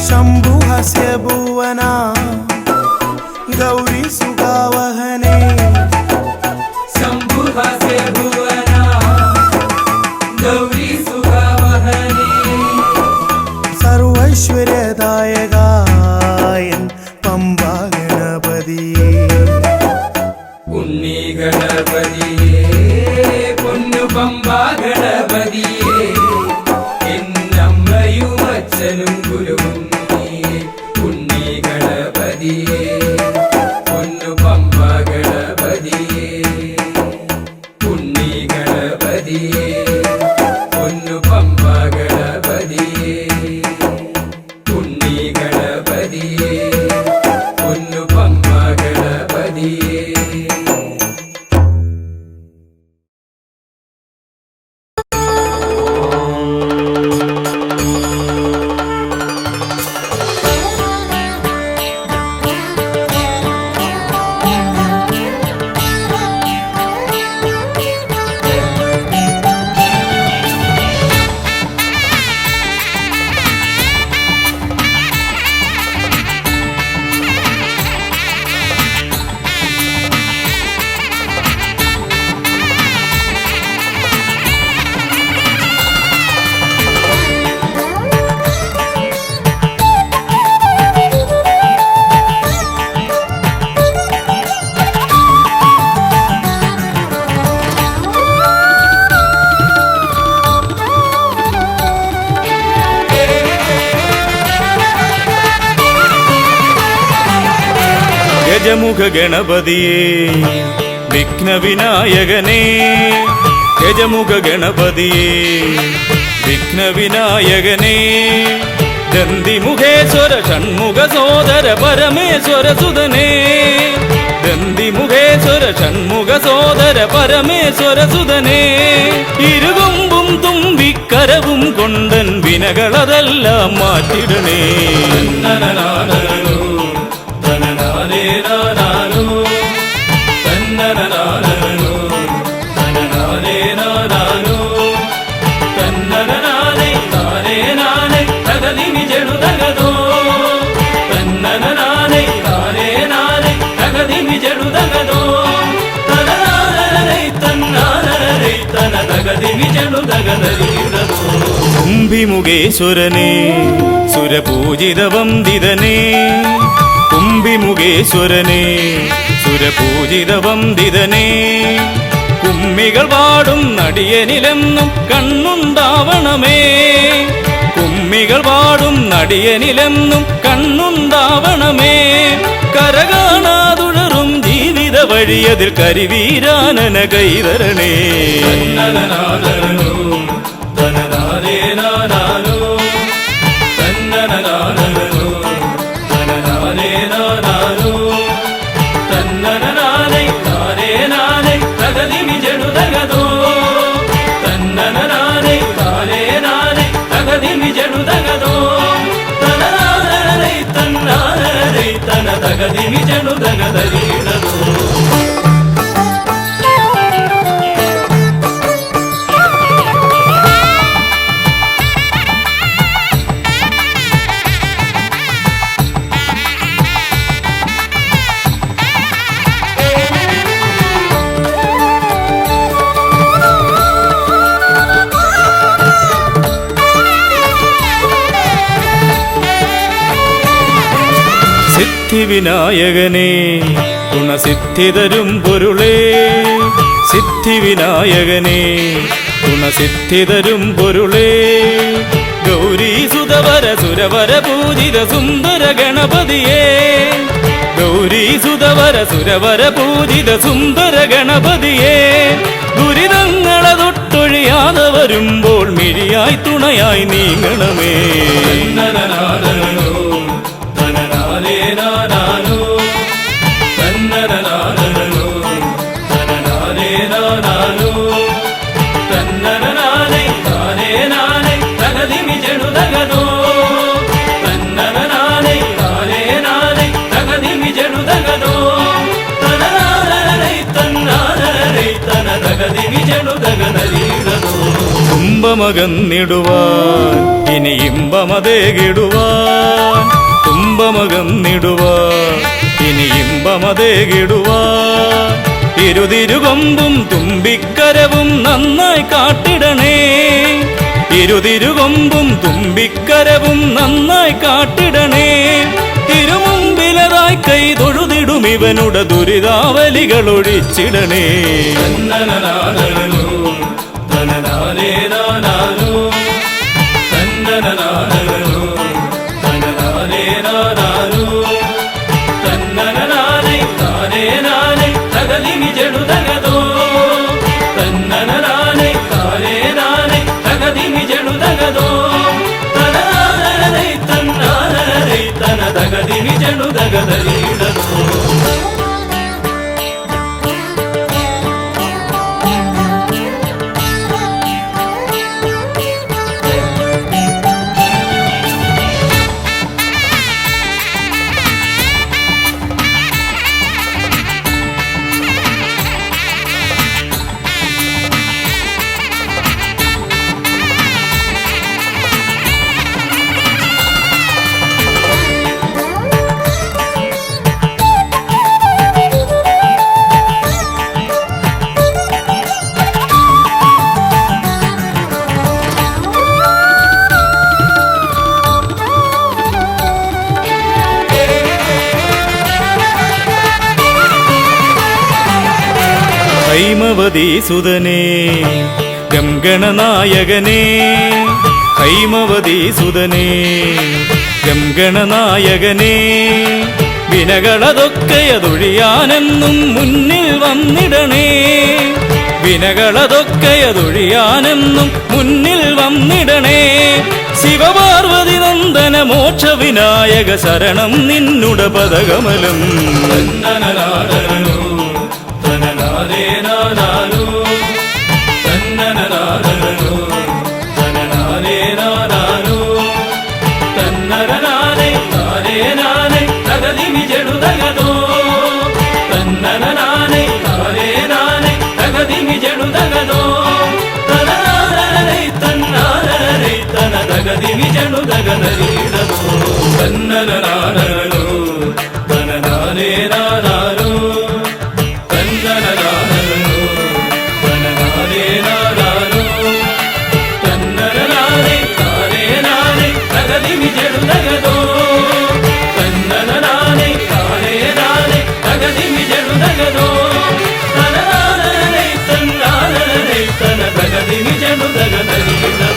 F: ശംഭുഹസ്യ ഭുവന ഗൗരി സുഖാവഹനെ
C: ശംഭുഹസ്യ ഭുവന ഗൗരി സുഖാവഹനേ
F: സർവൈശ്വര്യദായകായൻ പമ്പാ ഗണപതിയേ
C: ഉണ്ണി ഗണപതിയേ പൊന്നു പമ്പാ ഗണപതിയേ എന്നമ്മയും അച്ഛനും ഗുരുവും നീയേ ഉണ്ണി ഗണപതിയേ പൊന്നു പമ്പാ ഗണപതിയേ ഉണ്ണി ഗണപതിയേ പൊന്നു പമ്പാ ഗണപതിയേ ഉണ്ണി ഗണപതിയേ പൊന്നു പമ്പാ ഗണപതിയേ
B: ഗജമുഖ ഗണപതിയേ വിഘ്നവിനായകനേ ഗജമുഖ ഗണപതിയേ വിഘ്നവിനായകനേ ദന്തിമുഖേശ്വര ഷൺമുഖ സോദര പരമേശ്വര സുതനേ ദന്തിമുഖേശ്വര ഷൺമുഖ സോദര പരമേശ്വര സുതനേ ഇരുകൊമ്പും തുമ്പിക്കരവും കൊണ്ടൻ വിനകളതെല്ലാം മാറ്റിടണേ കുംഭിമുഖേശ്വരനേ സുരപൂജിത വന്ദിതനേ കുംഭിമുഖേശ്വരനേ സുരപൂജിത വന്ദിതനേ കുമ്മികൾ പാടും നടിയനിലെന്നും കണ്ണുണ്ടാവണമേ കുമ്മികൾ പാടും നടിയനിലെന്നും കണ്ണുണ്ടാവണമേ കരകാണാതുഴറും ജീവിത വഴിയതിൽ കരിവീരാനന കൈതരണേ
C: ತಗದಿಮಿ ಜನು ದಗದರಿಡದು
B: സിദ്ധിവിനായകനേ ഗുണസിദ്ധിതരും പൊരുളേ സിദ്ധിവിനായകനേ ഗുണസിദ്ധിതരും പൊരുളേ ഗൗരീസുതവര സുരവര പൂജിത സുന്ദര ഗണപതിയേ ഗൗരീസുതവര സുരവര പൂജിത സുന്ദര ഗണപതിയേ ദുരിതങ്ങളെ തൊട്ടൊഴിയാതെ വരുമ്പോൾ മിഴിയായി തുണയായി നീങ്ങണമേ
C: നനനാനനോ നനനാനേ നാനാനോ തന്നനനാനനോ നനനാനേ നാനാനോ തന്നനനാനേ നാനേ നാനേ തകദിമി ജനു ദഗനോ തന്നനനാനേ നാനേ നാനേ തകദിമി ജനു ദഗനോ തനനാനനേ തന്നാനനേ തന തകദിമി ജനു ദഗനരീടനോ
B: തുമ്പമകന്നിടുവാൻ ഇനി ഇമ്പമതേകിടുവാൻ തുമ്പമകന്നിടുവാൻ ഇനി ഇമ്പമതേകിടുവാൻ ഇരുതിരുകൊമ്പും തുമ്പിക്കരവും നന്നായി കാട്ടിടണേ ഇരുതിരുകൊമ്പും തുമ്പിക്കരവും നന്നായി കാട്ടിടണേ തിരുമുമ്പിലതായി കൈ തൊഴുതിടും ഇവനുടെ ദുരിതാവലികൾ ഒഴിച്ചിടണേ
C: തന്നനനാനനോ തനനാനേ നാനാനോ തന്നനനാനനോ തനനാനേ നാനാനോ തന്നനനാനേ നാനേ നാനേ തകദിമി ജനു ദഗദോ തന്നനനാനേ നാനേ നാനേ തകദിമി ജനു ദഗദോ തനനാനനേ തന്നാനനേ തന തകദിമി ജനു ദഗദരീടനോ
B: ഹൈമവതീസുതനേ ഗംഗണനായകനേ ഹൈമവതീസുതനേ ഗംഗണനായകനേ വിനകളതൊക്കെയതൊഴിയാനെന്നും മുന്നിൽ വന്നിടണേ വിനകളതൊക്കെയതൊഴിയാനെന്നും മുന്നിൽ വന്നിടണേ ശിവപാർവതി നന്ദന മോക്ഷ വിനായക ശരണം നിന്നുട പദകമലം
C: തന്നനനാനനോ തനനാനേ നാനാനോ തന്നനനാനനോ തനനാനേ നാനാനോ തന്നനനാനേ നാനേ നാനേ തകദിമി ജനു ദഗദോ തന്നനനാനേ നാനേ നാനേ തകദിമി ജനു ദഗദോ തനനാനനേ തന്നാനനേ തന തകദിമി ജനു ദഗനരീടനോ തന്നനനാനനോ തനനാനേ നാനാനോ തന്നനനാനനോ തനനാനേ നാനാനോ തന്നനനാനേ നാനേ നാനേ തകദിമി ജനു ദഗദോ തന്നനനാനേ നാനേ നാനേ തകദിമി ജനു ദഗദോ തനനാനനേ തന്നാനനേ തന തകദിമി ജനു ദഗനരീടനോ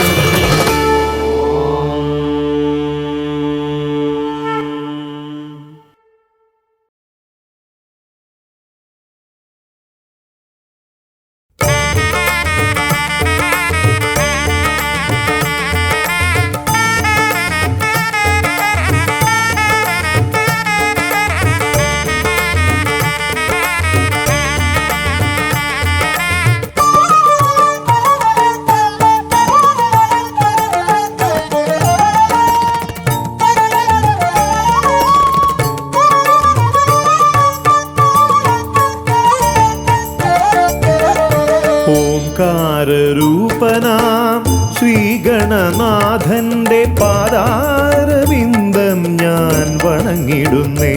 D: ഓംകാരരൂപനാം ശ്രീഗണനാഥന്റെ പാദാരവിന്ദം ഞാൻ വണങ്ങിടുന്നേ.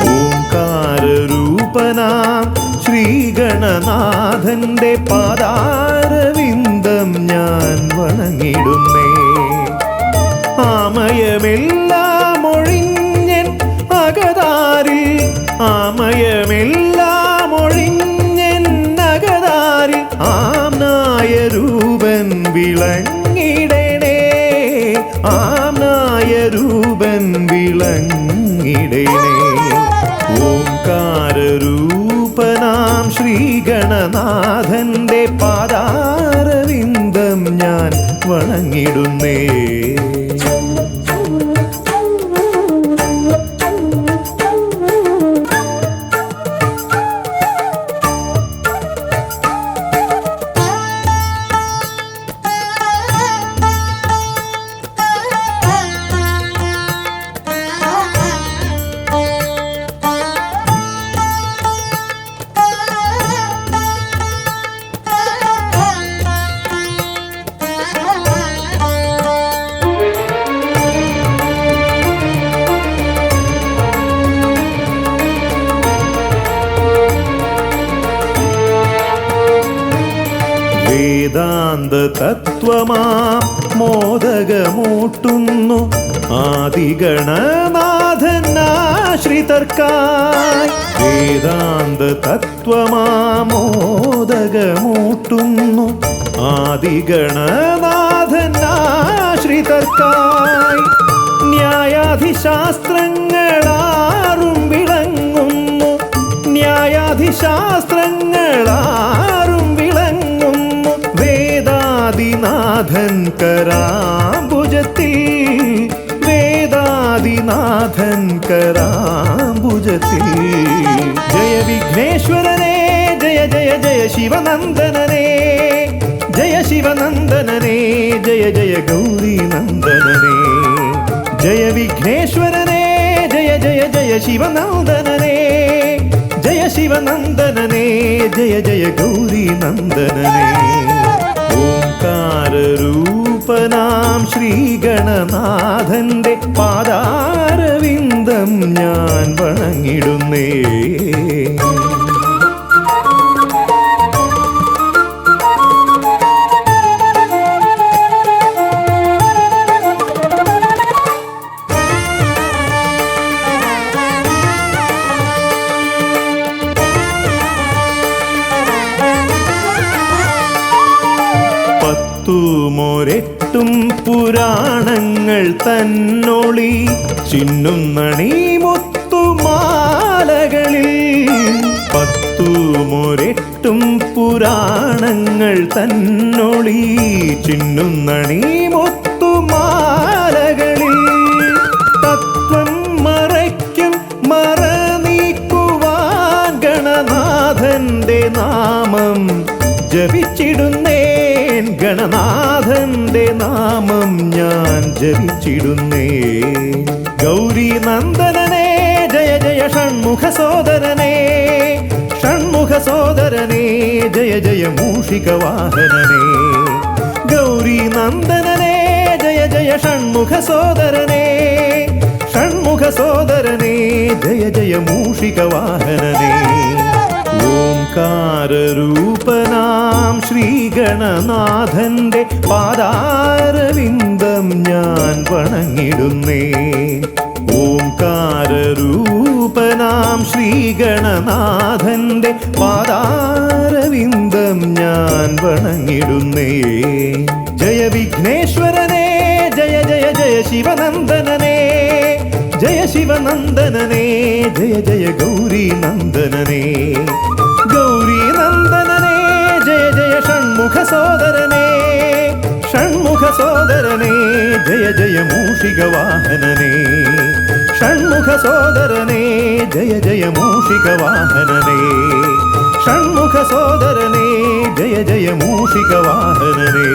D: ഓംകാരരൂപനാം ശ്രീഗണനാഥന്റെ പാദാരവിന്ദം ഞാൻ വണങ്ങിടുന്നേ. ആമയമെല്ലാം ഒഴിഞ്ഞൻ അകതാരിൽ, ആമയമെല്ലാം ഒഴിഞ്ഞൻ അകതാരിൽ ആംനായ രൂപൻ വിളങ്ങിടണേ, ആംനായ രൂപൻ വിളങ്ങിടണേ. ഓംകാരരൂപനാം ശ്രീഗണനാഥന്റെ പാദാരവിന്ദം ഞാൻ വണങ്ങിടുന്നേ. വേദാന്ത തത്വമാം മോദകമൂട്ടുന്നു ആദിഗണനാഥനാശ്രിതർക്കായി. വേദാന്ത തത്വമാം മോദകമൂട്ടുന്നു ആദിഗണനാഥനാശ്രിതർക്കായി. ന്യായാധിശാസ്ത്രങ്ങളാറും വിളങ്ങുന്നു, ന്യായാധിശാസ്ത്രങ്ങളാറും വിളങ്ങുന്നു വേദാദിനാഥൻ കരാംബുജത്തിൽ, വേദാദിനാഥൻ കരാംബുജത്തിൽ. ജയ വിഘ്നേശ്വരനേ ജയ ജയ ജയ ശിവനന്ദനനേ, ജയ ശിവനന്ദനനേ ജയ ജയ ഗൗരി നന്ദനനേ. ജയ വിഘ്നേശ്വരനേ ജയ ജയ ജയ ശിവനന്ദനനേ, ജയ ശിവനന്ദനനേ ജയ ജയ ഗൗരി നന്ദനനേ. ഓംകാരരൂപനാം ശ്രീഗണനാഥന്റെ പാദാരവിന്ദം ഞാൻ വണങ്ങിടുന്നേ. പത്തുമൊരെട്ടും പുരാണങ്ങൾ തന്നൊളി ചിന്നുന്നണി മുത്തുമാലകളിൽ. പത്തുമൊരെട്ടും പുരാണങ്ങൾ തന്നൊളി ചിന്നുന്നണി മുത്തുമാലകളിൽ. തത്വം മറയ്ക്കും മറ നീക്കുവാൻ ഗണനാഥന്റെ നാമം ജപിച്ചിടുന്നേൻ, ഗണനാഥന്റെ നാമം ഞാൻ ജപിച്ചിടുന്നേ. ഗൗരി നന്ദനനേ ജയ ജയ ഷൺമുഖ സോദരനേ, ഷൺമുഖ സോദരനേ ജയ ജയ മൂഷിക വാഹനനേ. ഗൗരി നന്ദനനേ ജയ ജയ ഷൺമുഖ സോദരനേ, ഷൺമുഖ സോദരനേ ജയ ജയ മൂഷിക വാഹനനേ. ഓംകാരരൂപനാം ശ്രീഗണനാഥന്റെ പാദാരവിന്ദം ഞാൻ വണങ്ങിടുന്നേ. ഓംകാരരൂപനാം ശ്രീഗണനാഥന്റെ പാദാരവിന്ദം ഞാൻ വണങ്ങിടുന്നേ. ജയ വിഘ്നേശ്വരനേ ജയ ജയ ജയ ശിവനന്ദനനേ, ജയ ശിവനന്ദനനേ ജയ ജയ ഗൗരി നന്ദനനേ. ഗൗരി നന്ദനനേ ജയ ജയ ഷൺമുഖ സോദരനേ, ഷൺമുഖ സോദരനേ ജയ ജയ മൂഷിക വാഹനനേ. ഷൺമുഖ സോദരനേ ജയ ജയ മൂഷിക വാഹനനേ, ഷൺമുഖ സോദരനേ ജയ ജയ മൂഷിക വാഹനനേ.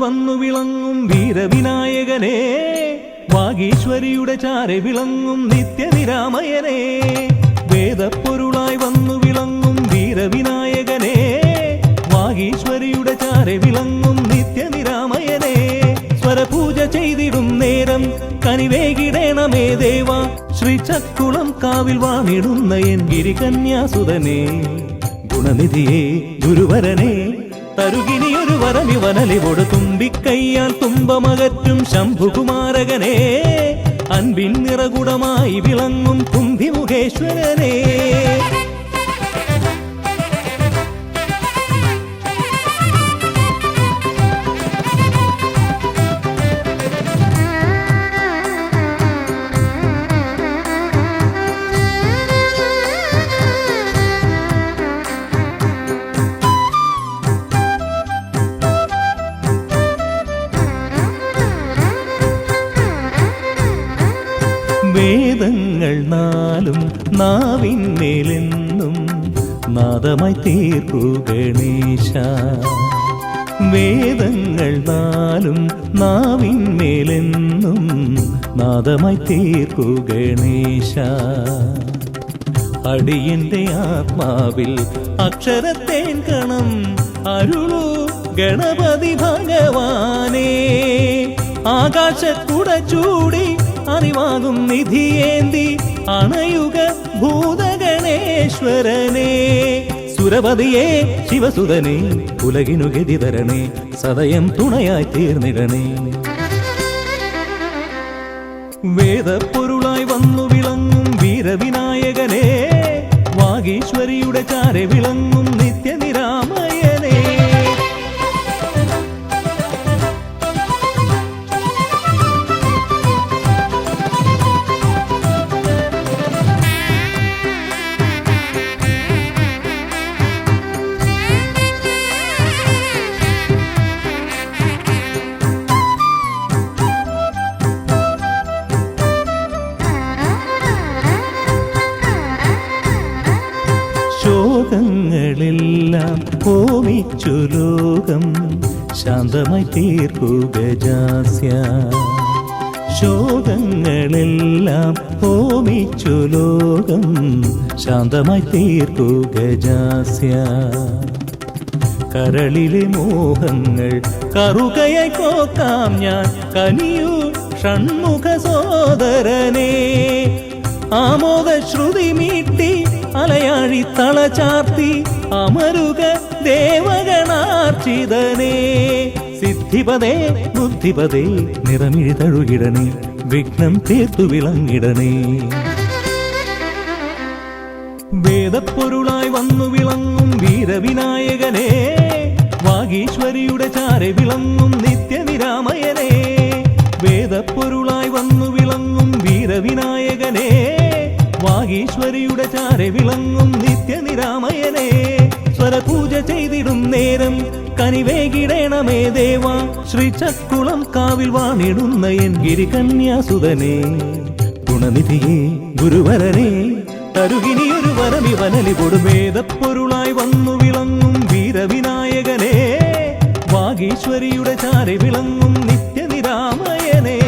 B: വന്നു വിളങ്ങും വീരവിനായകനെ, വാഗീശ്വരിയുടെ ചാരെ വിളങ്ങും നിത്യനിരാമയനെ. വേദപ്പൊരുളായി വന്നു വിളങ്ങും വീരവിനായകനെ, വാഗീശ്വരിയുടെ ചാരെ വിളങ്ങും നിത്യനിരാമയനെ. സ്വരപൂജ ചെയ്തിടും നേരം കനിവേകിടേണമേ ദേവ, ശ്രീചക്കുളം കാവിൽ വാണിടുന്ന എൻ ഗിരികന്യാസുതനെ. ഗുണനിധിയെ ഗുരുവരനെ, തരുകിനിയൊരു വരമിവനലിവോട് തുമ്പിക്കയ്യാൽ തുമ്പമകറ്റും ശംഭുകുമാരകനെ. അൻപിൻ നിറകുടമായി വിളങ്ങും കുംഭിമുഖേശ്വരനെ. വേദങ്ങൾ നാലും നാവിന്മേലെന്നും നാദമായി തീർക്കൂ ഗണേശ. വേദങ്ങൾ നാലും നാവിന്മേലെന്നും നാദമായി തീർക്കൂ ഗണേശ. അടിയന്റെ ആത്മാവിൽ അക്ഷരത്തേൻ കണം അരുളൂ ഗണപതി ഭഗവാനേ. ആകാശക്കുട ചൂടി അറിവാകും നിധിയേന്തി അണയുക ഭൂതഗണേശ്വരനെ. സുരപതിയെ ശിവസുതനെ, ഉലകിനു ഗതിതരണേ, സദയം തുണയായി തീർന്നിടണേ. വേദപ്പൊരുളായി വന്നു വിളങ്ങും വീരവിനായകനെ, വാഗീശ്വരിയുടെ ചാരെ വിളങ്ങും നിത്യനിരാമയനെ. ശോകങ്ങളെല്ലാം ഹോമിച്ചു ലോകം ശാന്തമായി തീർക്കൂ ഗജാസ്യ. ശോകങ്ങളെല്ലാം ഹോമിച്ചു ലോകം ശാന്തമായി തീർക്കൂ ഗജാസ്യ. കരളിലെ മോഹങ്ങൾ കറുകയായി കോക്കാം ഞാൻ, കനിയൂ ഷൺമുഖ സോദരനെ. ആമോദ ശ്രുതി മീട്ടി അലയാഴി തളചാർത്തി അമരുക ദേവഗണാർച്ചിതനേ. സിദ്ധിപദേ ബുദ്ധിപദേ നിറമിഴി തഴുകിടണേ, വിഘ്നം തീർത്തു വിളങ്ങിടണേ. വേദപ്പൊരുളായി വന്നു വിളങ്ങും വീരവിനായകനെ, വാഗീശ്വരിയുടെ ചാരെ വിളങ്ങും നിത്യനിരാമയനെ. വേദപ്പൊരുളായി വന്നു വിളങ്ങും വീരവിനായകനെ, വാഗീശ്വരിയുടെ ചാരെ വിളങ്ങും നിത്യനിരാമയനെ. സ്വരപൂജ ചെയ്തിടും നേരം കനിവേകിടേണമേ ദേവ, ശ്രീചക്കുളം കാവിൽ വാണിടുന്ന എൻ ഗിരികന്യാസുതനെ. ഗുണനിധിയെ ഗുരുവരനെ, തരുകിനിയൊരു വരമിവനലിവോട് വേദപ്പൊരുളായി വന്നു വിളങ്ങും വീരവിനായകനെ, വാഗീശ്വരിയുടെ ചാരെ വിളങ്ങും നിത്യനിരാമയനെ.